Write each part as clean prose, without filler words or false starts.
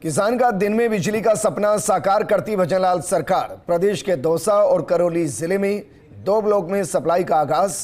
किसान का दिन में बिजली का सपना साकार करती भजनलाल सरकार। प्रदेश के दौसा और करौली जिले में 2 ब्लॉक में सप्लाई का आगाज।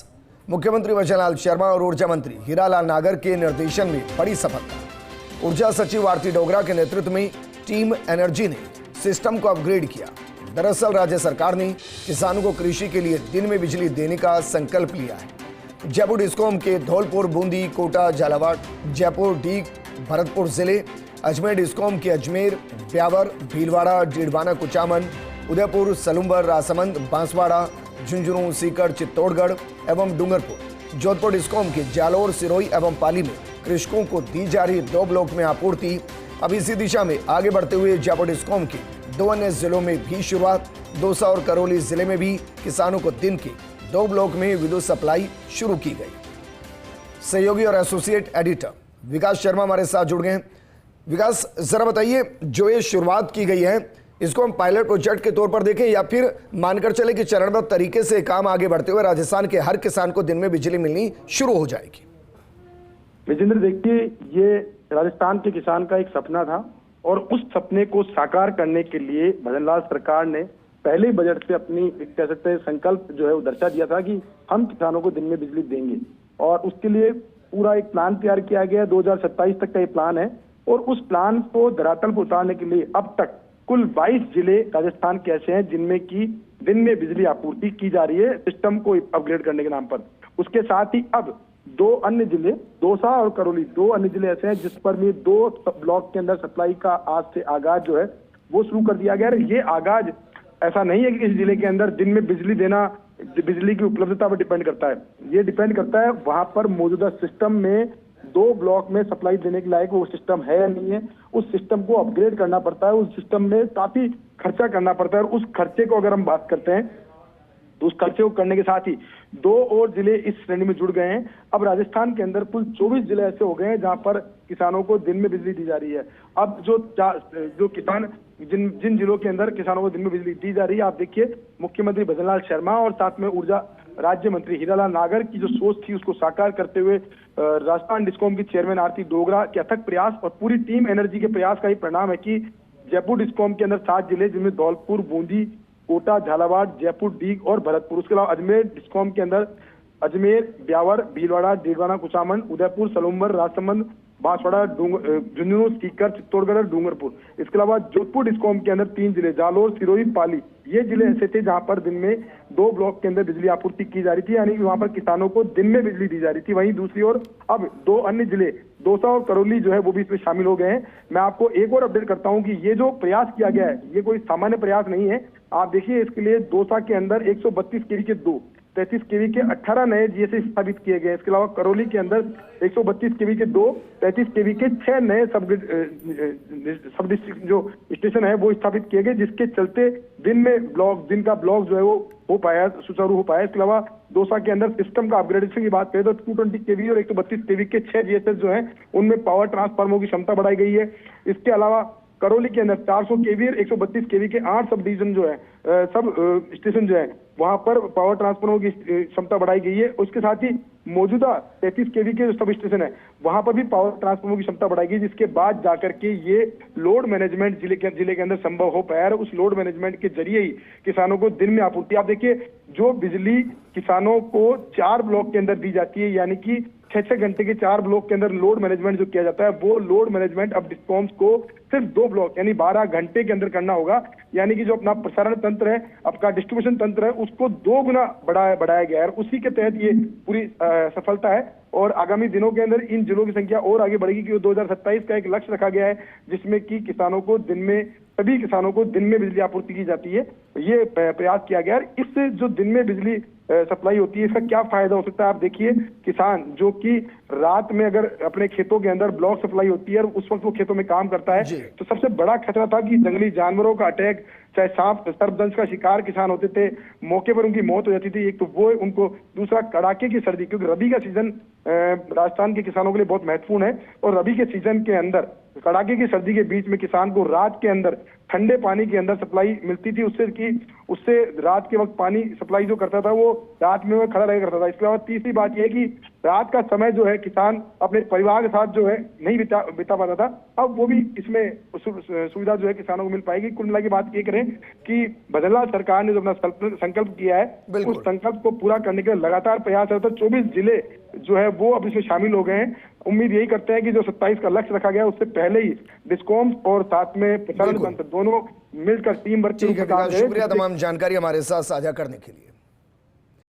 मुख्यमंत्री भजनलाल शर्मा और ऊर्जा मंत्री हीरालाल नागर के निर्देशन में बड़ी सफलता। ऊर्जा सचिव आरती डोगरा के नेतृत्व में टीम एनर्जी ने सिस्टम को अपग्रेड किया। दरअसल राज्य सरकार ने किसानों को कृषि के लिए दिन में बिजली देने का संकल्प लिया है। जयपुर डिस्कॉम के धौलपुर, बूंदी, कोटा, झालावाड़, जयपुर, डीग, भरतपुर जिले, अजमेर डिस्कॉम के अजमेर, ब्यावर, भीलवाड़ा, डीडवाना, कुचामन, उदयपुर, सलूम्बर, राजसमंद, बांसवाड़ा, झुंझुनू, सीकर, चित्तौड़गढ़ एवं डूंगरपुर, जोधपुर डिस्कॉम के जालोर, सिरोही एवं पाली में कृषकों को दी जा रही 2 ब्लॉक में आपूर्ति। अब इसी दिशा में आगे बढ़ते हुए जयपुर डिस्कॉम के 2 अन्य जिलों में भी शुरुआत। दौसा और करौली जिले में भी किसानों को दिन के 2 ब्लॉक में विद्युत सप्लाई शुरू की गई। सहयोगी और एसोसिएट एडिटर विकास शर्मा हमारे साथ जुड़ गए हैं। विकास, जरा बताइए, जो ये शुरुआत की गई है इसको हम पायलट प्रोजेक्ट के तौर पर देखें या फिर मानकर चले कि चरणबद्ध तरीके से काम आगे बढ़ते हुए राजस्थान के हर किसान को दिन में बिजली मिलनी शुरू हो जाएगी? विजेंद्र, देखिए, ये राजस्थान के किसान का एक सपना था और उस सपने को साकार करने के लिए भजनलाल सरकार ने पहले ही बजट से अपनी कह सकते हैं संकल्प जो है वो दर्शा दिया था कि हम किसानों को दिन में बिजली देंगे। और उसके लिए पूरा एक प्लान तैयार किया गया। 2027 तक का ये प्लान है और उस प्लान को धरातल पर उतारने के लिए अब तक कुल 22 जिले राजस्थान के ऐसे हैं जिनमें की दिन में बिजली आपूर्ति की जा रही है सिस्टम को अपग्रेड करने के नाम पर। उसके साथ ही अब 2 अन्य जिले, दौसा और करौली, 2 अन्य जिले ऐसे हैं जिस पर भी 2 ब्लॉक के अंदर सप्लाई का आज से आगाज जो है वो शुरू कर दिया गया है। ये आगाज ऐसा नहीं है कि इस जिले के अंदर दिन में बिजली देना बिजली की उपलब्धता पर डिपेंड करता है। ये डिपेंड करता है वहां पर मौजूदा सिस्टम में 2 ब्लॉक में सप्लाई देने के लायक वो सिस्टम है या नहीं है। उस सिस्टम को अपग्रेड करना पड़ता है, उस सिस्टम में काफी खर्चा करना पड़ता है और उस खर्चे को अगर हम बात करते हैं तो उस खर्चे को करने के साथ ही 2 और जिले इस श्रेणी में जुड़ गए हैं। अब राजस्थान के अंदर कुल 24 जिले ऐसे हो गए हैं जहां पर किसानों को दिन में बिजली दी जा रही है। अब जो किसान जिन जिलों के अंदर किसानों को दिन में बिजली दी जा रही है, आप देखिए, मुख्यमंत्री भजनलाल शर्मा और साथ में ऊर्जा राज्य मंत्री हीरालाल नागर की जो सोच थी उसको साकार करते हुए राजस्थान डिस्कॉम की चेयरमैन आरती डोगरा के अथक प्रयास और पूरी टीम एनर्जी के प्रयास का ही परिणाम है कि जयपुर डिस्कॉम के अंदर 7 जिले जिनमें धौलपुर, बूंदी, कोटा, झालावाड़, जयपुर, डीग और भरतपुर, उसके अलावा अजमेर डिस्कॉम के अंदर अजमेर, ब्यावर, भीलवाड़ा, डीडवाना, कुचामन, उदयपुर, सलूम्बर, राजसमंद, बांसवाड़ा, झुंझुनू, सीकर, चित्तौड़गढ़ और डूंगरपुर। इसके अलावा जोधपुर डिस्कॉम के अंदर 3 जिले, जालोर, सिरोही, पाली, ये जिले ऐसे थे जहां पर दिन में 2 ब्लॉक के अंदर बिजली आपूर्ति की जा रही थी, यानी कि वहां पर किसानों को दिन में बिजली दी जा रही थी। वहीं दूसरी ओर अब 2 अन्य जिले, दौसा और करौली जो है वो भी इसमें शामिल हो गए हैं। मैं आपको एक और अपडेट करता हूं कि ये जो प्रयास किया गया है ये कोई सामान्य प्रयास नहीं है। आप देखिए, इसके लिए दौसा के अंदर 132 केवी के 2, 33 केवी के 18 नए जीएसए स्थापित किए गए। इसके अलावा करौली के अंदर 132 केवी के 2, 33 केवी के 6 नए सब डिस्ट्रिक्ट जो स्टेशन है वो स्थापित किए गए, जिसके चलते दिन का ब्लॉक जो है वो हो पाया, सुचारू हो पाया। इसके अलावा दौसा के अंदर सिस्टम का अपग्रेडेशन की बात करें तो 220 केवी और 132 केवी के 6 जीएसएस जो है उनमें पावर ट्रांसफार्मर की क्षमता बढ़ाई गई है। इसके अलावा करौली के अंदर 400 केवी और 132 केवी के 8 सब डिवीजन जो है सब स्टेशन जो है वहां पर पावर ट्रांसफार्मर की क्षमता बढ़ाई गई है। उसके साथ ही मौजूदा 33 केवी के जो सब स्टेशन है वहां पर भी पावर ट्रांसफार्मर की क्षमता बढ़ाई गई, जिसके बाद जाकर के ये लोड मैनेजमेंट जिले के अंदर संभव हो पाया है। उस लोड मैनेजमेंट के जरिए ही किसानों को दिन में आपूर्ति, आप देखिए, जो बिजली किसानों को 4 ब्लॉक के अंदर दी जाती है, यानी कि 6-6 घंटे के 4 ब्लॉक के अंदर लोड मैनेजमेंट जो किया जाता है वो लोड मैनेजमेंट अब डिस्कॉम्स को सिर्फ 2 ब्लॉक यानी 12 घंटे के अंदर करना होगा। यानी कि जो अपना प्रसारण तंत्र है, आपका डिस्ट्रीब्यूशन तंत्र है, उसको 2 गुना बढ़ाया गया है। उसी के तहत ये पूरी सफलता है और आगामी दिनों के अंदर इन जिलों की संख्या और आगे बढ़ेगी क्योंकि 2027 का एक लक्ष्य रखा गया है जिसमें कि सभी किसानों को दिन में बिजली आपूर्ति की जाती है। ये प्रयास किया गया है। इससे जो दिन में बिजली सप्लाई होती है इसका क्या फायदा हो सकता है? आप देखिए, किसान जो कि रात में अगर अपने खेतों के अंदर ब्लॉक सप्लाई होती है और उस वक्त वो खेतों में काम करता है तो सबसे बड़ा खतरा था कि जंगली जानवरों का अटैक, चाहे सांप सर्पदंश का शिकार किसान होते थे, मौके पर उनकी मौत हो जाती थी। एक तो वो उनको, दूसरा कड़ाके की सर्दी, क्योंकि रबी का सीजन राजस्थान के किसानों के लिए बहुत महत्वपूर्ण है और रबी के सीजन के अंदर कड़ाके की सर्दी के बीच में किसान को रात के अंदर ठंडे पानी के अंदर सप्लाई मिलती थी, उससे रात के वक्त पानी सप्लाई जो करता था वो रात में खड़ा रह करता था। इसके अलावा तीसरी बात यह है कि रात का समय जो है किसान अपने परिवार के साथ जो है नहीं बिता पाता था, अब वो भी इसमें सुविधा जो है किसानों को मिल पाएगी। कुल मिला के बात ये करें कि भजनलाल सरकार ने जो अपना संकल्प किया है उस संकल्प को पूरा करने के लिए लगातार प्रयास है। तो 24 जिले जो है वो अब इसमें शामिल हो गए हैं। उम्मीद यही करते हैं कि जो 27 का लक्ष्य रखा गया उससे पहले ही डिस्कॉम और साथ में प्रसारण तंत्र दोनों मिलकर टीम वर्क के रूप में काम करें। शुक्रिया तमाम जानकारी हमारे साथ साझा करने के लिए।